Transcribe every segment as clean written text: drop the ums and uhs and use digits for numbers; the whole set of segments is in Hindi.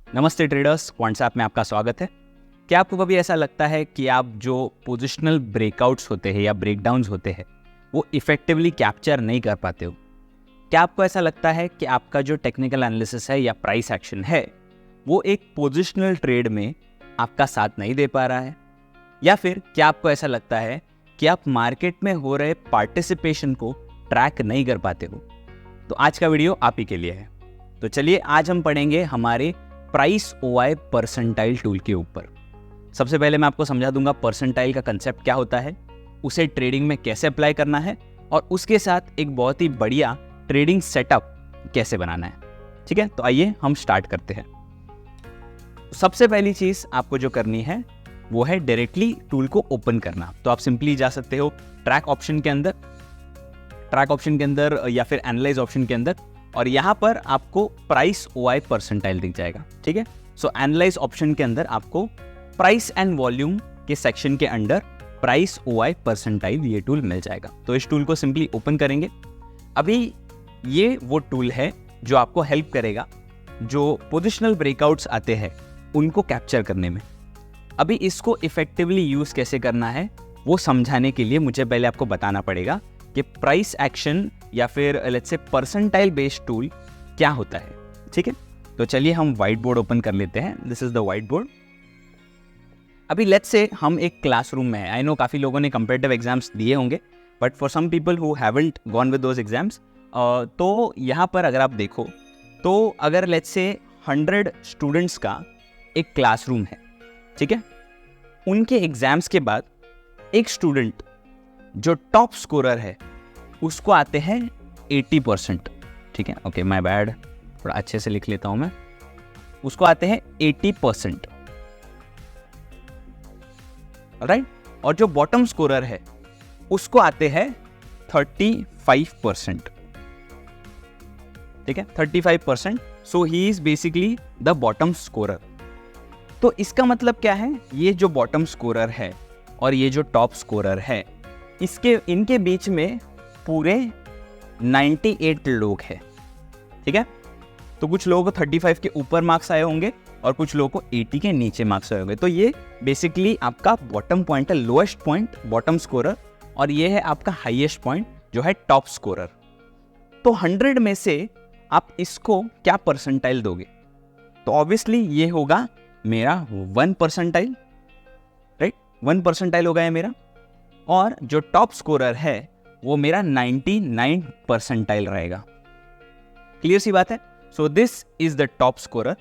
नमस्ते ट्रेडर्स, क्वांट्सएप में आपका स्वागत है। क्या आपको कभी ऐसा लगता है कि आप जो पोजिशनल ब्रेकआउट्स होते हैं या ब्रेकडाउन्स होते हैं वो इफेक्टिवली कैप्चर नहीं कर पाते हो? क्या आपको ऐसा लगता है कि आपका जो टेक्निकल एनालिसिस है या प्राइस एक्शन है वो एक पोजिशनल ट्रेड में आपका साथ नहीं दे पा रहा है? या फिर क्या आपको ऐसा लगता है कि आप मार्केट में हो रहे पार्टिसिपेशन को ट्रैक नहीं कर पाते हो? तो आज का वीडियो आप ही के लिए है। तो चलिए आज हम पढ़ेंगे हमारे प्राइस ओआई परसेंटाइल टूल के ऊपर। सबसे पहले मैं आपको समझा दूंगा परसेंटाइल का कंसेप्ट क्या होता है, उसे ट्रेडिंग में कैसे अप्लाई करना है और उसके साथ एक बहुत ही बढ़िया ट्रेडिंग सेटअप कैसे बनाना है। ठीक है, तो आइए हम स्टार्ट करते हैं। सबसे पहली चीज आपको जो करनी है वो है डायरेक्टली टूल को ओपन करना। तो आप सिंपली जा सकते हो ट्रैक ऑप्शन के अंदर या फिर एनालाइज ऑप्शन के अंदर, और यहाँ पर आपको प्राइस ओआई परसेंटाइल दिख जाएगा। ठीक है, सो एनालाइज ऑप्शन के अंदर आपको प्राइस एंड वॉल्यूम के सेक्शन के अंडर प्राइस ओआई परसेंटाइल ये टूल मिल जाएगा। तो इस टूल को सिंपली ओपन करेंगे। अभी ये वो टूल है जो आपको हेल्प करेगा जो पोजिशनल ब्रेकआउट्स आते हैं उनको कैप्चर करने में। अभी इसको इफेक्टिवली यूज कैसे करना है वो समझाने के लिए मुझे पहले आपको बताना पड़ेगा कि प्राइस एक्शन या फिर let's say percentile based tool क्या होता है। ठीक है, तो चलिए हम व्हाइट बोर्ड ओपन कर लेते हैं। This is the white board. अभी लेट्स से हम एक क्लासरूम में है। आई नो काफ़ी लोगों ने कंपेटिटिव एग्जाम्स दिए होंगे, but for some people who haven't gone with those exams, तो यहाँ पर अगर आप देखो तो अगर लेट्स से 100 स्टूडेंट्स का एक क्लासरूम है, ठीक है, उनके एग्जाम्स के बाद एक स्टूडेंट जो टॉप स्कोरर है उसको आते हैं 80%। ठीक है, ओके माय बैड, थोड़ा अच्छे से लिख लेता हूं मैं। उसको आते हैं 80%, राइट। और जो बॉटम स्कोरर है उसको आते हैं 35%। ठीक है, 35%। So he is basically the bottom scorer. तो इसका मतलब क्या है, ये जो बॉटम स्कोरर है और ये जो टॉप स्कोरर है इनके बीच में पूरे 98 लोग हैं। ठीक है, तो कुछ लोगों को 35 के ऊपर मार्क्स आए होंगे और कुछ लोगों को 80 के नीचे मार्क्स आए होंगे। तो ये बेसिकली आपका बॉटम पॉइंट है, लोएस्ट पॉइंट बॉटम स्कोरर, और ये है आपका हाईएस्ट पॉइंट जो है टॉप स्कोरर। तो 100 में से आप इसको क्या परसेंटाइल दोगे? तो ऑब्वियसली ये होगा मेरा 1 परसेंटाइल, राइट। 1 परसेंटाइल होगा ये मेरा, और जो टॉप स्कोरर है वो मेरा 99 परसेंटाइल रहेगा। क्लियर सी बात है। So this is the top scorer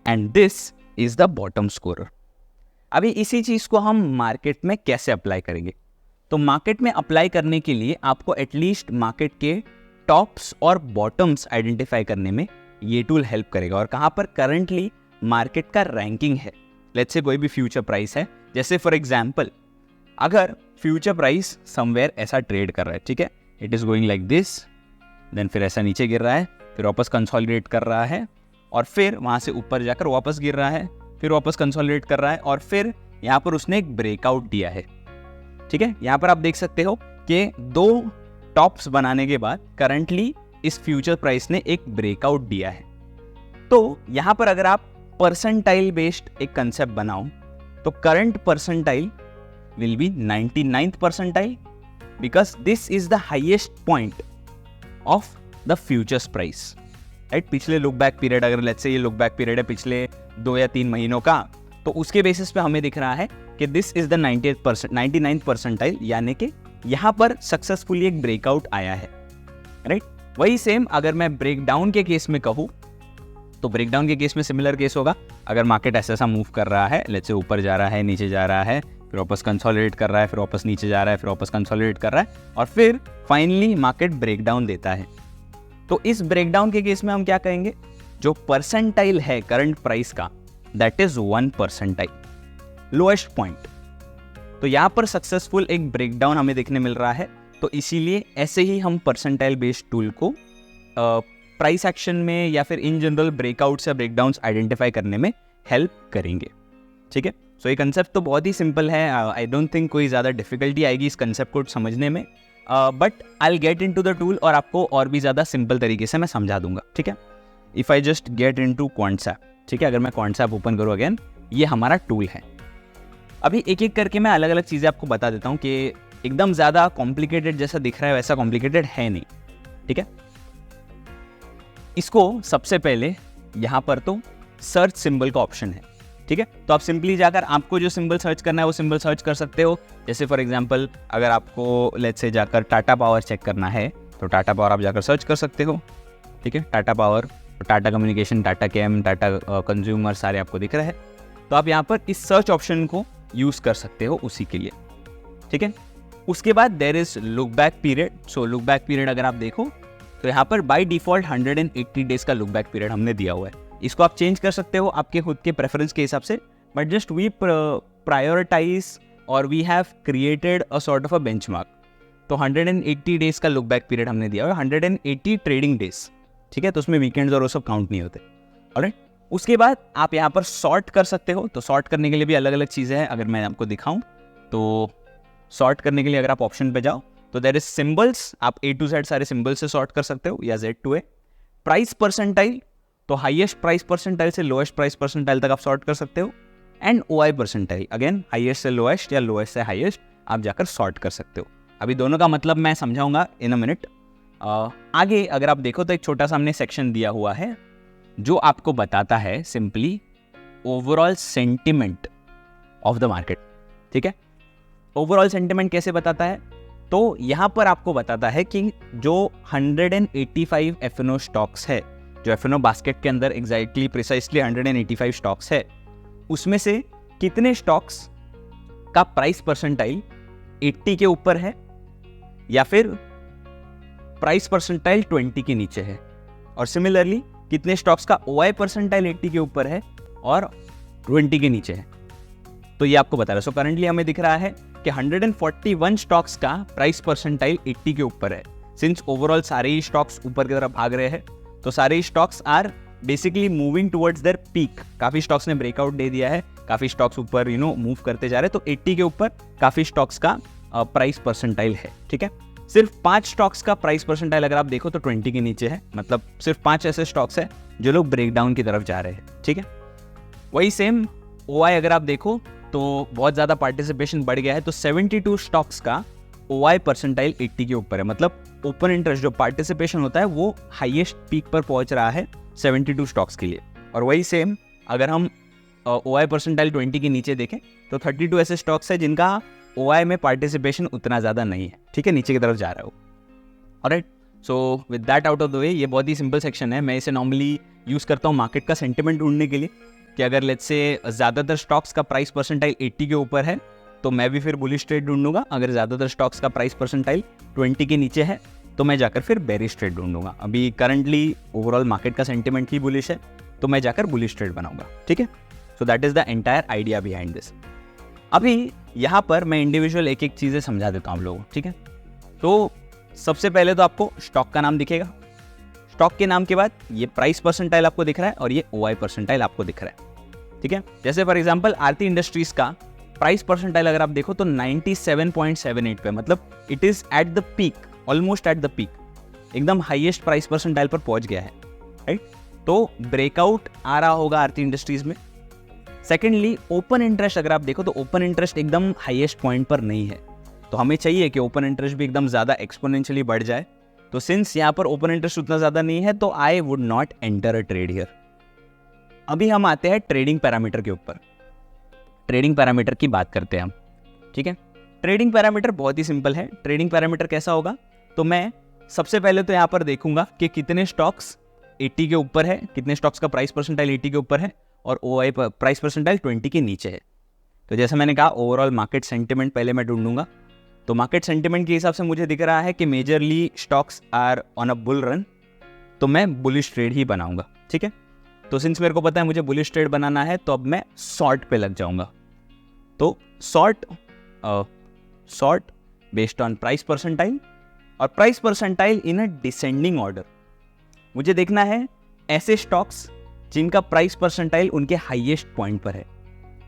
and this is the bottom scorer. अभी इसी चीज को हम मार्केट में कैसे अप्लाई करेंगे? तो मार्केट में अप्लाई करने के लिए आपको एटलीस्ट मार्केट के टॉप्स और बॉटम्स आइडेंटिफाई करने में ये टूल हेल्प करेगा। और कहां पर करंटली मार्केट का रैंकिंग है, लेट्स से कोई भी फ्यूचर प्राइस है, जैसे फॉर एग्जांपल अगर फ्यूचर प्राइस समवेयर ऐसा ट्रेड कर रहा है, ठीक है, it is going like this, then फिर ऐसा नीचे गिर रहा है, फिर वापस कंसोलिडेट कर रहा है, और फिर वहां से ऊपर जाकर वापस गिर रहा है, फिर वापस कंसोलिडेट कर रहा है, और फिर यहाँ पर उसने एक ब्रेकआउट दिया है। ठीक है, यहाँ पर आप देख सकते हो कि 2 टॉप्स बनाने के बाद करंटली इस फ्यूचर प्राइस ने एक ब्रेकआउट दिया है। तो यहाँ पर अगर आप परसेंटाइल बेस्ड एक कंसेप्ट बनाओ तो current percentile will be 99th percentile because this is the highest point of the futures price, right? पिछले लुक बैक पीरियड, अगर लेट्स से ये लुक बैक पीरियड है पिछले 2 या 3 महीनों का, तो उसके बेसिस पे हमें दिख रहा है कि this is the 99th percentile, यानी कि यहाँ पर सक्सेसफुली एक ब्रेकआउट आया है, राइट। वही सेम अगर मैं ब्रेकडाउन के केस में कहूँ तो ब्रेकडाउन के केस में सिमिलर केस होगा। अगर मार्केट ऐसा मूव कर रहा है, लेट्स से ऊपर जा रहा है, नीचे जा रहा है, फिर वापस कंसोलिडेट कर रहा है, फिर वापस नीचे जा रहा है, फिर वापस कंसोलिडेट कर रहा है, और फिर फाइनली मार्केट ब्रेकडाउन देता है, तो इस ब्रेकडाउन के केस में हम क्या कहेंगे, जो परसेंटाइल है करंट प्राइस का that is 1 percentile, lowest point. तो यहां पर सक्सेसफुल एक ब्रेकडाउन हमें देखने मिल रहा है। तो इसीलिए ऐसे ही हम परसेंटाइल बेस्ड टूल को प्राइस एक्शन में या फिर इन जनरल ब्रेकआउट्स या ब्रेकडाउन्स आइडेंटिफाई करने में हेल्प करेंगे। ठीक है, सो ये कंसेप्ट तो बहुत ही सिंपल है। आई डोंट थिंक कोई ज़्यादा डिफिकल्टी आएगी इस कंसेप्ट को समझने में, but I will get into the tool और आपको और भी ज़्यादा सिंपल तरीके से मैं समझा दूंगा। ठीक है, if I just get into Quantsapp, ठीक है, अगर मैं क्वांट्स ऐप ओपन करूँ अगेन, ये हमारा टूल है। अभी एक एक करके मैं अलग अलग चीज़ें आपको बता देता हूँ कि एकदम ज़्यादा कॉम्प्लिकेटेड जैसा दिख रहा है वैसा कॉम्प्लिकेटेड है नहीं, ठीक है। इसको सबसे पहले यहाँ पर तो सर्च सिंबल का ऑप्शन है, ठीक है। तो आप सिंपली जाकर आपको जो सिंबल सर्च करना है वो सिंबल सर्च कर सकते हो। जैसे फॉर एग्जांपल अगर आपको लेट्स से जाकर टाटा पावर चेक करना है तो टाटा पावर आप जाकर सर्च कर सकते हो, ठीक है। टाटा पावर, टाटा कम्युनिकेशन, टाटा केम, टाटा कंज्यूमर सारे आपको दिख रहे हैं। तो आप यहाँ पर इस सर्च ऑप्शन को यूज़ कर सकते हो उसी के लिए, ठीक है। उसके बाद there is look back period. So look back period अगर आप देखो तो यहाँ पर बाय डिफॉल्ट 180 डेज का लुक बैक पीरियड हमने दिया हुआ है। इसको आप चेंज कर सकते हो आपके खुद के प्रेफरेंस के हिसाब से, बट जस्ट वी प्रायोरिटाइज और we have created a sort of a benchmark. तो 180 डेज का लुक बैक पीरियड हमने दिया हुआ है, 180 ट्रेडिंग डेज, ठीक है। तो उसमें वीकेंड्स और वो सब काउंट नहीं होते, ऑलराइट। उसके बाद आप यहाँ पर सॉर्ट कर सकते हो। तो सॉर्ट करने के लिए भी अलग अलग चीज़ें हैं। अगर मैं आपको दिखाऊं तो सॉर्ट करने के लिए अगर आप ऑप्शन पे जाओ तो देयर इज सिंबल्स, आप A to Z सारे सिंबल से सॉर्ट कर सकते हो या Z to A। Price percentile, तो हाईएस्ट प्राइस परसेंटाइल से लोएस्ट प्राइस परसेंटाइल तक आप सॉर्ट कर सकते हो। And OI percentile, again highest से लोएस्ट या लोएस्ट से हाईएस्ट आप जाकर सॉर्ट कर सकते हो। अभी दोनों का मतलब मैं समझाऊंगा इन अ मिनट। आगे अगर आप देखो तो एक छोटा सा हमने सेक्शन दिया हुआ है जो आपको बताता है simply overall sentiment of the market, ठीक है। ओवरऑल सेंटिमेंट कैसे बताता है? तो यहाँ पर आपको बताता है कि जो 185 F&O स्टॉक्स है, जो F&O बास्केट के अंदर एग्जैक्टली प्रिसाइसली 185 स्टॉक्स है, उसमें से कितने स्टॉक्स का प्राइस परसेंटाइल 80 के ऊपर है या फिर प्राइस परसेंटाइल 20 के नीचे है, और सिमिलरली कितने स्टॉक्स का OI परसेंटाइल 80 के ऊपर है और 20 के नीचे है। तो ये आपको बता रहा है। सो करंटली हमें दिख रहा है कि 141 स्टॉक्स का प्राइस परसेंटाइल 80 के ऊपर है। सिंस ओवरऑल सारे ही स्टॉक्स ऊपर की तरफ भाग रहे हैं तो सारे ही stocks are basically moving towards their peak. काफी स्टॉक्स ने ब्रेकआउट दे दिया है, काफी स्टॉक्स ऊपर मूव करते जा रहे हैं। तो 80 के ऊपर काफी स्टॉक्स का प्राइस परसेंटाइल है, ठीक है। सिर्फ 5 स्टॉक्स का प्राइस परसेंटाइल अगर आप देखो तो 20 के नीचे है। मतलब सिर्फ 5 ऐसे स्टॉक्स है जो लोग ब्रेकडाउन की तरफ जा रहे हैं, ठीक है। वही सेम OI अगर आप देखो तो बहुत ज़्यादा पार्टिसिपेशन बढ़ गया है। तो 72 स्टॉक्स का OI परसेंटाइल 80 के ऊपर है। मतलब ओपन इंटरेस्ट जो पार्टिसिपेशन होता है वो हाईएस्ट पीक पर पहुंच रहा है 72 स्टॉक्स के लिए। और वही सेम अगर हम OI परसेंटाइल 20 के नीचे देखें तो 32 ऐसे स्टॉक्स है जिनका OI में पार्टिसिपेशन उतना ज़्यादा नहीं है, ठीक है, नीचे की तरफ जा रहा है वो, alright. So with that out of the way, ये बहुत ही सिंपल सेक्शन है। मैं इसे नॉर्मली यूज़ करता हूँ मार्केट का सेंटिमेंट ढूंढने के लिए कि अगर लेट्स से ज़्यादातर स्टॉक्स का प्राइस परसेंटाइल 80 के ऊपर है तो मैं भी फिर बुलिश ट्रेड ढूंढूंगा। अगर ज़्यादातर स्टॉक्स का प्राइस परसेंटाइल 20 के नीचे है तो मैं जाकर फिर बेरिश ट्रेड ढूंढूंगा। अभी करंटली ओवरऑल मार्केट का सेंटिमेंट ही बुलिश है तो मैं जाकर बुलिश ट्रेड बनाऊंगा, ठीक है। So that is the entire idea behind this. अभी यहाँ पर मैं इंडिविजुअल एक एक चीज़ें समझा देता हूँ आप लोगों को, ठीक है। तो सबसे पहले तो आपको स्टॉक का नाम दिखेगा। स्टॉक के नाम के बाद ये प्राइस परसेंटाइल आपको दिख रहा है और ये OI परसेंटाइल आपको दिख रहा है, ठीक है। जैसे फॉर एग्जांपल आरती इंडस्ट्रीज का प्राइस परसेंटाइल अगर आप देखो तो 97.78 पे, मतलब it is at the peak, almost at the peak, एकदम हाईएस्ट प्राइस परसेंटाइल पर पहुंच गया है, राइट। तो ब्रेकआउट आ रहा होगा आरती इंडस्ट्रीज में। सेकेंडली ओपन इंटरेस्ट अगर आप देखो तो ओपन इंटरेस्ट एकदम हाईएस्ट पॉइंट पर नहीं है। तो हमें चाहिए कि ओपन इंटरेस्ट भी एकदम ज़्यादा एक्सपोनेंशियली बढ़ जाए। तो सिंस यहाँ पर ओपन इंटरेस्ट उतना ज़्यादा नहीं है तो I would not enter a trade here. अभी हम आते हैं ट्रेडिंग पैरामीटर के ऊपर। ट्रेडिंग पैरामीटर की बात करते हैं हम, ठीक है। ट्रेडिंग पैरामीटर बहुत ही सिंपल है। ट्रेडिंग पैरामीटर कैसा होगा? तो मैं सबसे पहले तो यहाँ पर देखूंगा कि कितने स्टॉक्स 80 के ऊपर है, कितने स्टॉक्स का प्राइस परसेंटाइल 80 के ऊपर है और OI प्राइस परसेंटाइल 20 के नीचे है। तो जैसे मैंने कहा ओवरऑल मार्केट सेंटिमेंट पहले मैं ढूंढूंगा। तो मार्केट सेंटिमेंट के हिसाब से मुझे दिख रहा है कि majorly stocks are on a bull run, तो मैं बुलिश ट्रेड ही बनाऊंगा, ठीक है। तो सिंस मेरे को पता है मुझे बुलिश ट्रेड बनाना है तो अब मैं शॉर्ट पे लग जाऊंगा। तो sort based on price percentile और price percentile in a descending order. मुझे देखना है ऐसे स्टॉक्स जिनका प्राइस परसेंटाइल उनके हाईएस्ट पॉइंट पर है।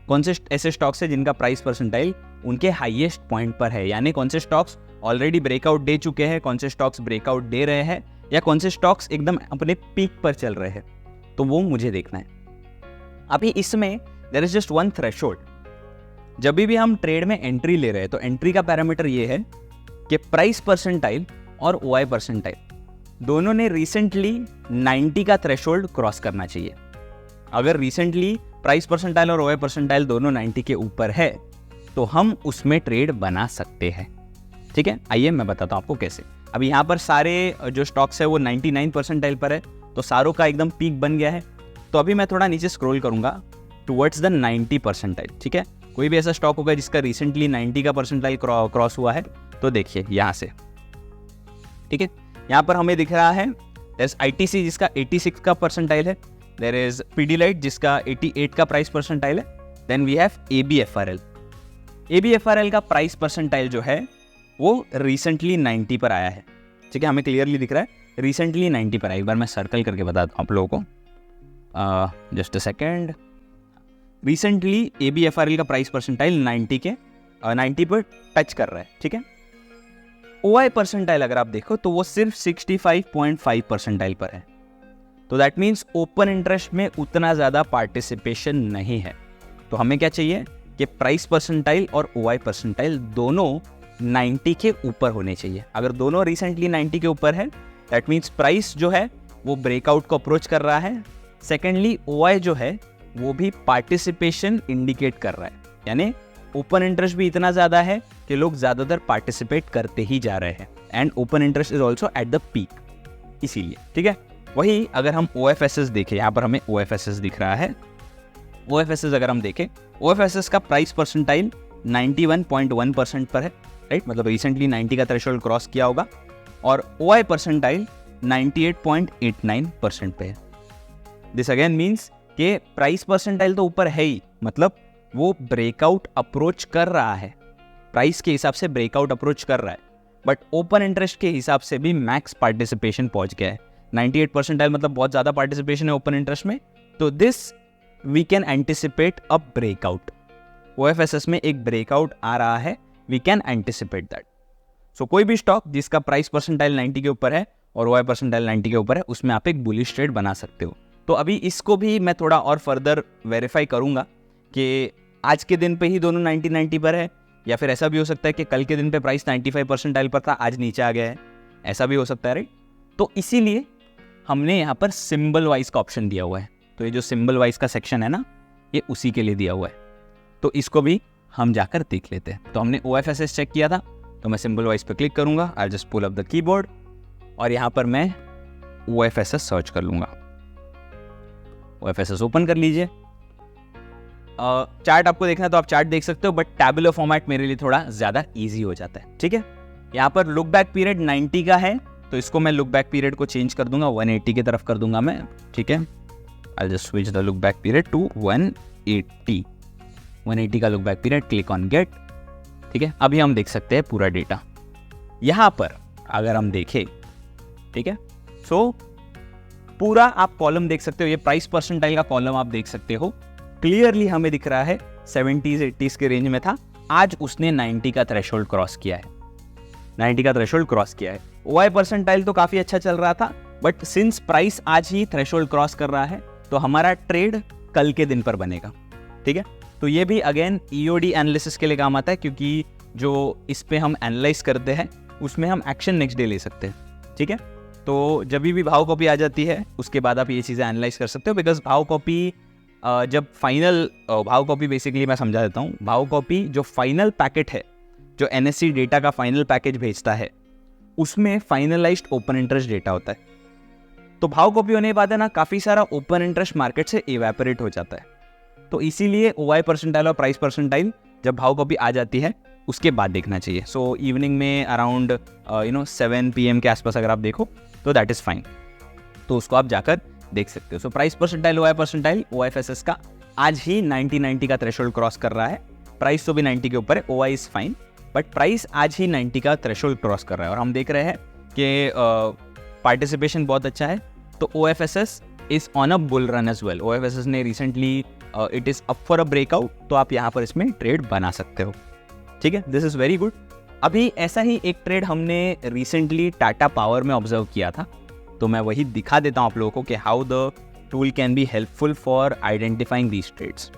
कौन से ऐसे स्टॉक्स है जिनका प्राइस परसेंटाइल उनके हाईएस्ट पॉइंट पर है, यानी कौन से स्टॉक्स ऑलरेडी ब्रेकआउट दे चुके हैं, कौन से स्टॉक्स ब्रेकआउट दे रहे हैं, या कौन से स्टॉक्स एकदम अपने पीक पर चल रहे हैं। तो वो मुझे देखना है। अभी इसमें there is just one threshold. जब भी हम ट्रेड में एंट्री ले रहे हैं तो एंट्री का पैरामीटर ये है कि प्राइस परसेंटाइल और ओआई परसेंटाइल दोनों ने रिसेंटली 90 का थ्रेशोल्ड क्रॉस करना चाहिए। अगर रिसेंटली प्राइस परसेंटाइल और ओआई परसेंटाइल दोनों 90 के ऊपर है तो हम उसमें ट्रेड बना सकते हैं। ठीक है, आइए मैं बताता हूँ आपको कैसे। अभी यहाँ पर सारे जो स्टॉक्स है वो 99 परसेंटाइल पर है, तो सारों का एकदम पीक बन गया है। तो अभी मैं थोड़ा नीचे स्क्रॉल करूंगा टुवर्ड्स द 90 परसेंटाइल। ठीक है, कोई भी ऐसा स्टॉक होगा जिसका रिसेंटली 90 का परसेंटाइल क्रॉस हुआ है, तो देखिए यहाँ से। ठीक है, यहाँ पर हमें दिख रहा है देयर इज आईटीसी जिसका 86 का परसेंटाइल है, देयर इज पीडीलाइट जिसका 88 का प्राइस परसेंटाइल है, then we have ABFRL. ABFRL का प्राइस परसेंटाइल जो है वो रिसेंटली 90 पर आया है। ठीक है, हमें क्लियरली दिख रहा है रिसेंटली 90 पर आया। एक बार मैं सर्कल करके बताता हूँ आप लोगों को, just a second. Recently ABFRL का प्राइस परसेंटाइल 90 पर टच कर रहा है। ठीक है, ओआई परसेंटाइल अगर आप देखो तो वो सिर्फ 65.5 परसेंटाइल पर है। तो दैट मीन्स ओपन इंटरेस्ट में उतना ज़्यादा पार्टिसिपेशन नहीं है। तो हमें क्या चाहिए कि प्राइस परसेंटाइल और ओआई परसेंटाइल दोनों 90 के ऊपर होने चाहिए। अगर दोनों रिसेंटली 90 के ऊपर है दैट मीन्स प्राइस जो है वो ब्रेकआउट को अप्रोच कर रहा है। सेकेंडली ओआई जो है वो भी पार्टिसिपेशन इंडिकेट कर रहा है, यानी ओपन इंटरेस्ट भी इतना ज़्यादा है कि लोग ज़्यादातर पार्टिसिपेट करते ही जा रहे हैं, and open interest is also at the peak, इसीलिए। ठीक है, वही अगर हम OFSS देखें, यहाँ पर हमें OFSS दिख रहा है। OFSS अगर हम देखें, OFSS का प्राइस परसेंटाइल 91.1% पर है, राइट, मतलब रिसेंटली 90 का थ्रेशोल्ड क्रॉस किया होगा, और OI परसेंटाइल 98.89% पे है। दिस अगेन मीन्स कि प्राइस परसेंटाइल तो ऊपर है ही, मतलब वो ब्रेकआउट अप्रोच कर रहा है, प्राइस के हिसाब से ब्रेकआउट अप्रोच कर रहा है, बट ओपन इंटरेस्ट के हिसाब से भी मैक्स पार्टिसिपेशन पहुंच गया है। 98 परसेंटाइल मतलब बहुत ज़्यादा पार्टिसिपेशन है ओपन इंटरेस्ट में, तो this we can anticipate a breakout. OFSS में एक ब्रेकआउट आ रहा है, we can anticipate that. So कोई भी स्टॉक जिसका प्राइस परसेंटाइल 90 के ऊपर है और OI परसेंटाइल 90 के ऊपर है, उसमें आप एक बुलिश ट्रेड बना सकते हो। तो अभी इसको भी मैं थोड़ा और फर्दर वेरीफाई करूंगा कि आज के दिन पे ही दोनों 90 पर है, या फिर ऐसा भी हो सकता है कि कल के दिन पे प्राइस 95 परसेंटाइल पर था, आज नीचे आ गया है, ऐसा भी हो सकता है, राइट। तो इसीलिए हमने यहाँ पर सिंबल वाइज का ऑप्शन दिया हुआ है। तो ये जो सिंबल वाइज का सेक्शन है ना, ये उसी के लिए दिया हुआ है, तो इसको भी हम जाकर देख लेते हैं। तो हमने OFSS चेक किया था, तो मैं सिंबल वाइज पे क्लिक करूंगा, I just pull up the keyboard और यहाँ पर मैं OFSS सर्च कर लूंगा। OFSS ओपन कर लीजिए। चार्ट आपको देखना है तो आप चार्ट देख सकते हो, बट टैबुलर फॉर्मेट मेरे लिए थोड़ा ज़्यादा ईजी हो जाता है। ठीक है, यहाँ पर लुक बैक पीरियड 90 का है, तो इसको मैं लुक बैक पीरियड को चेंज कर दूंगा, 180 की तरफ कर दूंगा मैं। ठीक है, I just switch the look back period to 180 का look back period, click on get. ठीक है, अभी हम देख सकते हैं पूरा डेटा यहाँ पर अगर हम देखें। ठीक है, सो पूरा आप कॉलम देख सकते हो, ये प्राइस परसेंटाइल का कॉलम आप देख सकते हो, क्लियरली हमें दिख रहा है 70s 80s के रेंज में था, आज उसने 90 का थ्रेशोल्ड क्रॉस किया है, 90 का थ्रेशोल्ड क्रॉस किया है। OI परसेंटाइल तो काफी अच्छा चल रहा था, बट सिंस प्राइस आज ही थ्रेशोल्ड क्रॉस कर रहा है तो हमारा ट्रेड कल के दिन पर बनेगा। ठीक है, तो ये भी अगेन EOD एनालिसिस के लिए काम आता है, क्योंकि जो इस पे हम एनालाइज करते हैं उसमें हम एक्शन नेक्स्ट डे ले सकते हैं। ठीक है, तो जब भी भाव कॉपी आ जाती है उसके बाद आप ये चीज़ें एनालाइज कर सकते हो, बिकॉज भाव कॉपी जब फाइनल भाव कॉपी बेसिकली मैं समझा देता हूँ, भाव कॉपी जो फाइनल पैकेट है, जो NSE डेटा का फाइनल पैकेज भेजता है, उसमें फाइनलाइज्ड ओपन इंटरेस्ट डेटा होता है। तो भाव कॉपी होने के बाद है ना, काफ़ी सारा ओपन इंटरेस्ट मार्केट से इवेपोरेट हो जाता है। तो इसीलिए OI परसेंटाइल और प्राइस परसेंटाइल जब भाव कॉपी आ जाती है उसके बाद देखना चाहिए। सो इवनिंग में अराउंड 7 PM के आसपास अगर आप देखो तो दैट इज़ फाइन, तो उसको आप जाकर देख सकते हो। So price percentile OI percentile OFSS का आज ही 90 का थ्रेशोल्ड क्रॉस कर रहा है, प्राइस तो भी 90 के ऊपर है, OI is fine, but price आज ही 90 का थ्रेशोल्ड क्रॉस कर रहा है और हम देख रहे हैं कि पार्टिसिपेशन बहुत अच्छा है। तो OFSS is on a bull run as well. OFSS ने recently it is up for a breakout, तो आप यहाँ पर इसमें ट्रेड बना सकते हो। ठीक है, दिस इज़ वेरी गुड। अभी ऐसा ही एक ट्रेड हमने रिसेंटली टाटा पावर में ऑब्जर्व किया था, तो मैं वही दिखा देता हूँ आप लोगों को कि how the tool can be helpful for identifying these trades.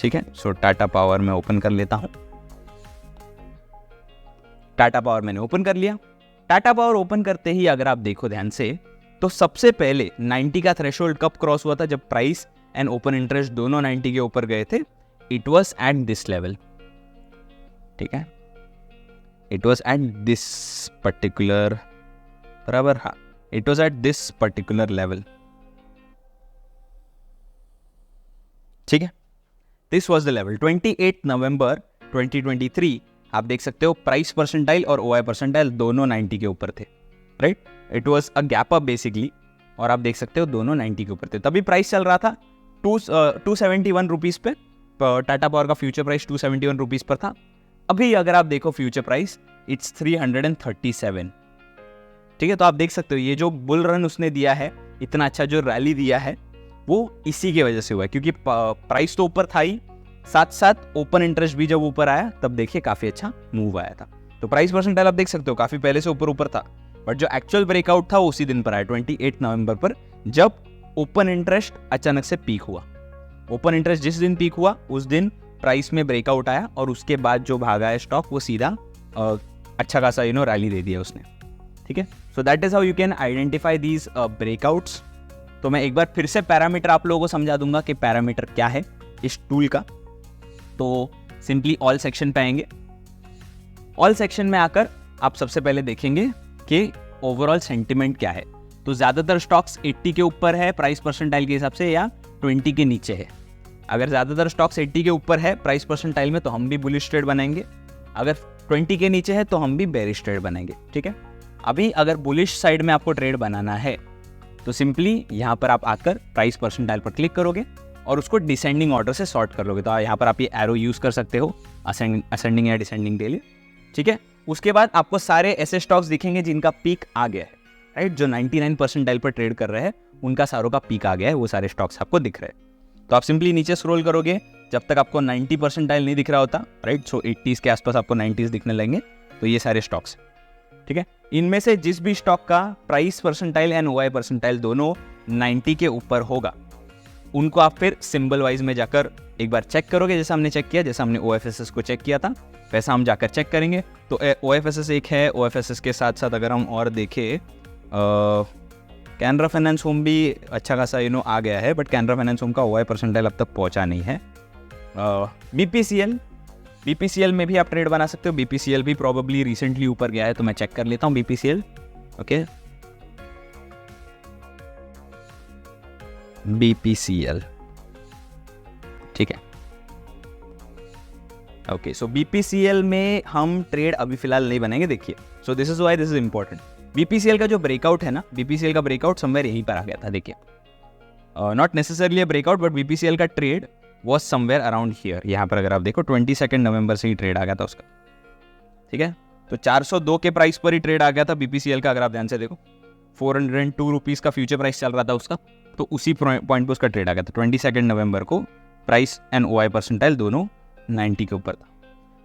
ठीक है, सो टाटा पावर मैं ओपन कर लेता हूं। टाटा पावर मैंने ओपन कर लिया। टाटा पावर ओपन करते ही अगर आप देखो ध्यान से, तो सबसे पहले 90 का थ्रेशोल्ड कब क्रॉस हुआ था? जब प्राइस एंड ओपन इंटरेस्ट दोनों 90 के ऊपर गए थे। It was at this level. ठीक है, it was at this particular, बराबर, हाँ, it was at this particular level. ठीक है, दिस वॉज द लेवल। 28 नवंबर 2023 आप देख सकते हो प्राइस परसेंटाइल और ओआई परसेंटाइल दोनों 90 के ऊपर थे, right. It was a gap up basically, और आप देख सकते हो दोनों 90 के ऊपर थे। तभी प्राइस चल रहा था 271 रुपीज़ पे। टाटा पावर का फ्यूचर प्राइस 271 रुपीज़ पर था। अभी अगर आप देखो फ्यूचर प्राइस, इट्स 337। ठीक है, तो आप देख सकते हो ये जो बुल रन उसने दिया है, इतना अच्छा जो रैली दिया है, वो इसी की वजह से हुआ है, क्योंकि प्राइस तो ऊपर था ही, साथ साथ ओपन इंटरेस्ट भी जब ऊपर आया तब देखिए काफ़ी अच्छा मूव आया था। तो प्राइस परसेंटाइल आप देख सकते हो काफ़ी पहले से ऊपर था, बट जो एक्चुअल ब्रेकआउट था वो उसी दिन पर आया 28 नवंबर पर, जब ओपन इंटरेस्ट अचानक से पीक हुआ। ओपन इंटरेस्ट जिस दिन पीक हुआ उस दिन प्राइस में ब्रेकआउट आया, और उसके बाद जो भागा है स्टॉक वो सीधा अच्छा खासा रैली दे दिया उसने। ठीक है, so that is how you can identify these breakouts. तो मैं एक बार फिर से पैरामीटर आप लोगों को समझा दूंगा कि पैरामीटर क्या है इस टूल का। तो सिंपली ऑल सेक्शन पे आएंगे। ऑल सेक्शन में आकर आप सबसे पहले देखेंगे कि ओवरऑल सेंटिमेंट क्या है। तो ज़्यादातर स्टॉक्स 80 के ऊपर है प्राइस परसेंटाइल के हिसाब से, या 20 के नीचे है। अगर ज़्यादातर स्टॉक्स 80 के ऊपर है प्राइस परसेंटाइल में तो हम भी बुलिश ट्रेड बनाएंगे, अगर 20 के नीचे है तो हम भी बेरिश ट्रेड बनाएंगे। ठीक है, अभी अगर बुलिश साइड में आपको ट्रेड बनाना है तो सिंपली यहाँ पर आप आकर प्राइस परसेंटाइल पर क्लिक करोगे और उसको डिसेंडिंग ऑर्डर से सॉर्ट कर लोगे। तो यहाँ पर आप ये एरो यूज़ कर सकते हो असेंडिंग या डिसेंडिंग के लिए। ठीक है, उसके बाद आपको सारे ऐसे स्टॉक्स दिखेंगे जिनका पीक आ गया है, राइट। जो 99 परसेंटाइल पर ट्रेड कर रहे हैं उनका सारों का पीक आ गया है, वो सारे स्टॉक्स आपको दिख रहे हैं। तो आप सिंपली नीचे स्क्रॉल करोगे जब तक आपको 90 परसेंटाइल नहीं दिख रहा होता, राइट। सो 80s के आसपास आपको 90s दिखने लगेंगे, तो ये सारे स्टॉक्स। ठीक है, इनमें से जिस भी स्टॉक का price percentile and OI percentile दोनों 90 के ऊपर होगा, उनको आप फिर सिंबल वाइज में जाकर एक बार चेक करोगे, जैसा हमने चेक किया, जैसा हमने OFSS को चेक किया था वैसा हम जाकर चेक करेंगे। तो OFSS एक है, OFSS के साथ साथ अगर हम और देखें, कैनरा फाइनेंस होम भी अच्छा खासा आ गया है, बट कैनरा फाइनेंस होम का ओआई परसेंटाइल अब तक पहुंचा नहीं है। BPCL में भी आप ट्रेड बना सकते हो। BPCL भी प्रोबेबली रिसेंटली ऊपर गया है, तो मैं चेक कर लेता हूँ BPCL। ओके, BPCL, ठीक है। ओके, सो BPCL में हम ट्रेड अभी फिलहाल नहीं बनाएंगे। देखिए, so this is why this is important. BPCL का जो ब्रेकआउट है ना, BPCL का ब्रेकआउट समवेयर यहीं पर आ गया था। देखिए, not necessarily breakout, but BPCL का trade was somewhere around here. यहाँ पर अगर आप देखो 22 नवंबर से ही ट्रेड आ गया था उसका। ठीक है, तो 402 के प्राइस पर ही ट्रेड आ गया था BPCL का। अगर आप ध्यान से देखो 402 रुपीज़ का फ्यूचर प्राइस चल रहा था उसका, तो उसी पॉइंट पर उसका ट्रेड आ गया था 22 नवंबर को। प्राइस एंड ओआई परसेंटाइल दोनों 90 के ऊपर था।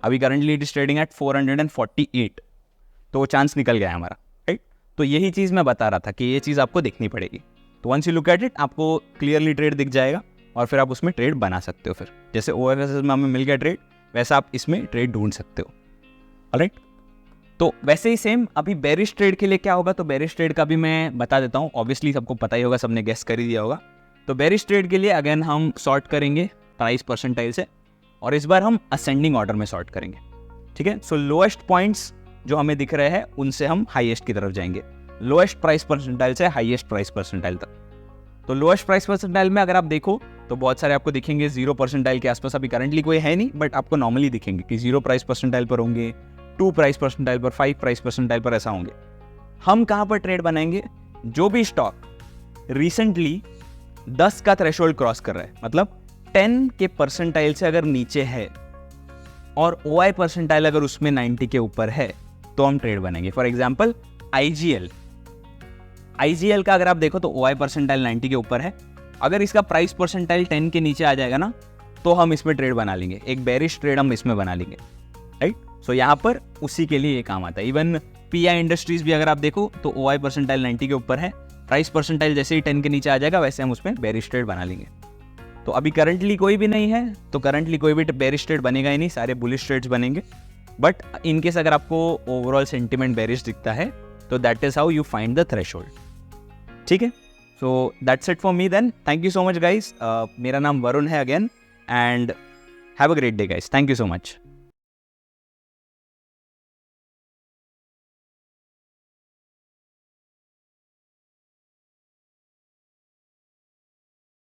अभी currently it is trading at 448, तो वो चांस निकल गया हमारा, राइट। तो यही चीज़ मैं बता रहा था कि ये चीज़ आपको देखनी पड़ेगी। तो once you look at it, आपको क्लियरली ट्रेड दिख जाएगा और फिर आप उसमें ट्रेड बना सकते हो। फिर जैसे OFSS में हमें मिल गया ट्रेड, वैसा आप इसमें ट्रेड ढूंढ सकते हो, ऑलराइट। तो वैसे ही सेम अभी बेरिश ट्रेड के लिए क्या होगा, तो बेरिश ट्रेड का भी मैं बता देता हूँ। ऑब्वियसली सबको पता ही होगा, सबने गेस कर ही दिया होगा। तो बेरिश ट्रेड के लिए अगेन हम सॉर्ट करेंगे प्राइस परसेंटाइल से, और इस बार हम असेंडिंग ऑर्डर में सॉर्ट करेंगे। ठीक है, सो लोएस्ट पॉइंट्स जो हमें दिख रहे हैं उनसे हम हाईएस्ट की तरफ जाएंगे, लोएस्ट प्राइस परसेंटाइल से हाईएस्ट प्राइस परसेंटाइल तक। तो लोएस्ट प्राइस परसेंटाइल में अगर आप देखो तो बहुत सारे आपको दिखेंगे 0 परसेंटाइल के आसपास। अभी करंटली कोई है नहीं, बट आपको नॉर्मली दिखेंगे कि 0 प्राइस परसेंटाइल पर होंगे, 2 प्राइस परसेंटाइल पर, 5 प्राइस परसेंटाइल पर, ऐसा होंगे। हम कहाँ पर ट्रेड बनाएंगे? जो भी स्टॉक रिसेंटली 10 का थ्रेशोल्ड क्रॉस कर रहा है, मतलब 10 के परसेंटाइल से अगर नीचे है और ओआई परसेंटाइल अगर उसमें 90 के ऊपर है, तो हम ट्रेड बनाएंगे। फॉर एग्जाम्पल IGL का अगर आप देखो तो ओआई परसेंटाइल 90 के ऊपर है। अगर इसका प्राइस परसेंटाइल 10 के नीचे आ जाएगा ना, तो हम इसमें ट्रेड बना लेंगे, एक बेरिश ट्रेड हम इसमें बना लेंगे, राइट। सो यहाँ पर उसी के लिए ये काम आता है। इवन PI इंडस्ट्रीज भी अगर आप देखो तो ओआई परसेंटाइल 90 के ऊपर है, प्राइस परसेंटाइल जैसे ही 10 के नीचे आ जाएगा वैसे हम उसमें बेयरिश ट्रेड बना लेंगे। तो अभी करंटली कोई भी नहीं है, तो करंटली कोई भी बेयरिश ट्रेड बनेगा ही नहीं, सारे बुलिश ट्रेड्स बनेंगे। बट इनकेस अगर आपको ओवरऑल सेंटिमेंट बेयरिश दिखता है तो that is how you find the threshold. ठीक है, so that's it for me then. Thank you so much guys. मेरा नाम वरुण है again, and have a great day guys. Thank you so much.